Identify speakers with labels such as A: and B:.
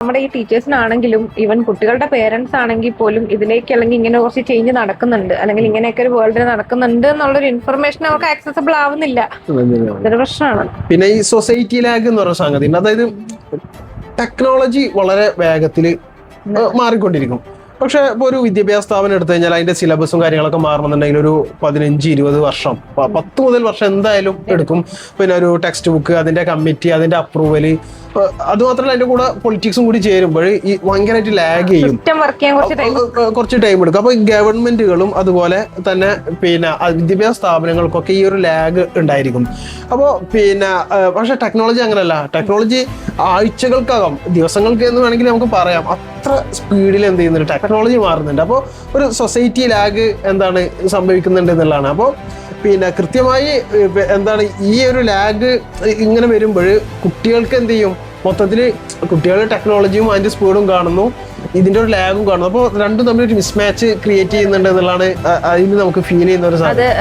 A: നമ്മുടെ ഈ ടീച്ചേഴ്സിനാണെങ്കിലും ഈവൻ കുട്ടികളുടെ പേരൻസ് ആണെങ്കിൽ പോലും ഇതിലേക്ക് അല്ലെങ്കിൽ ഇങ്ങനെ കുറച്ച് ചേഞ്ച് നടക്കുന്നുണ്ട്, അല്ലെങ്കിൽ ഇങ്ങനെയൊക്കെ ഒരു വേൾഡിൽ നടക്കുന്നുണ്ട് എന്നുള്ളൊരു ഇൻഫർമേഷൻ അവർക്ക് ആക്സസബിൾ ആവുന്നില്ല. ഇതൊരു പ്രശ്നമാണ്.
B: പിന്നെ ഈ സൊസൈറ്റി ലാഗ് എന്ന് പറയുന്ന സംഗതി, അതായത് ടെക്നോളജി വളരെ വേഗത്തിൽ മാറിക്കൊണ്ടിരിക്കും. പക്ഷെ ഇപ്പോൾ ഒരു വിദ്യാഭ്യാസ സ്ഥാപനം എടുത്തു കഴിഞ്ഞാൽ അതിന്റെ സിലബസും കാര്യങ്ങളൊക്കെ മാറണമെന്നുണ്ടെങ്കിൽ ഒരു 15-20 വർഷം, 10 മുതൽ വർഷം എന്തായാലും എടുക്കും. പിന്നെ ഒരു ടെക്സ്റ്റ് ബുക്ക്, അതിന്റെ കമ്മിറ്റി, അതിന്റെ അപ്രൂവല്, അതുമാത്രമല്ല അതിന്റെ കൂടെ പൊളിറ്റിക്സും കൂടി ചേരുമ്പോൾ ഈ ഭയങ്കരമായിട്ട് ലാഗ് ചെയ്യും, കുറച്ച് ടൈം എടുക്കും. അപ്പൊ ഗവൺമെന്റുകളും അതുപോലെ തന്നെ പിന്നെ വിദ്യാഭ്യാസ സ്ഥാപനങ്ങൾക്കൊക്കെ ഈ ഒരു ലാഗ് ഉണ്ടായിരിക്കും. അപ്പോൾ പിന്നെ പക്ഷെ ടെക്നോളജി അങ്ങനെയല്ല. ടെക്നോളജി ആഴ്ചകൾക്കകം, ദിവസങ്ങൾക്ക് എന്ന് വേണമെങ്കിൽ നമുക്ക് പറയാം, അത്ര സ്പീഡിൽ എന്ത് ചെയ്യുന്നുണ്ട്, ടെക്നോളജി മാറുന്നുണ്ട്. അപ്പോൾ ഒരു സൊസൈറ്റി ലാഗ് എന്താണ് സംഭവിക്കുന്നുണ്ട് എന്നുള്ളതാണ്. അപ്പോൾ പിന്നെ കൃത്യമായി എന്താണ് ഈ ഒരു ലാഗ് ഇങ്ങനെ വരുമ്പോൾ കുട്ടികൾക്ക് എന്ത് ചെയ്യും, മൊത്തത്തിൽ കുട്ടികൾ ടെക്നോളജിയും അതിന്റെ സ്പീഡും കാണുന്നു, ഇതിന്റെ ഒരു ലാഗും കാണുന്നു. അപ്പോൾ രണ്ടും തമ്മിൽ ഒരു മിസ്മാച്ച് ക്രിയേറ്റ് ചെയ്യുന്നുണ്ട് എന്നുള്ളതാണ് അതിൽ നമുക്ക് ഫീൽ ചെയ്യുന്ന ഒരു സാധനം.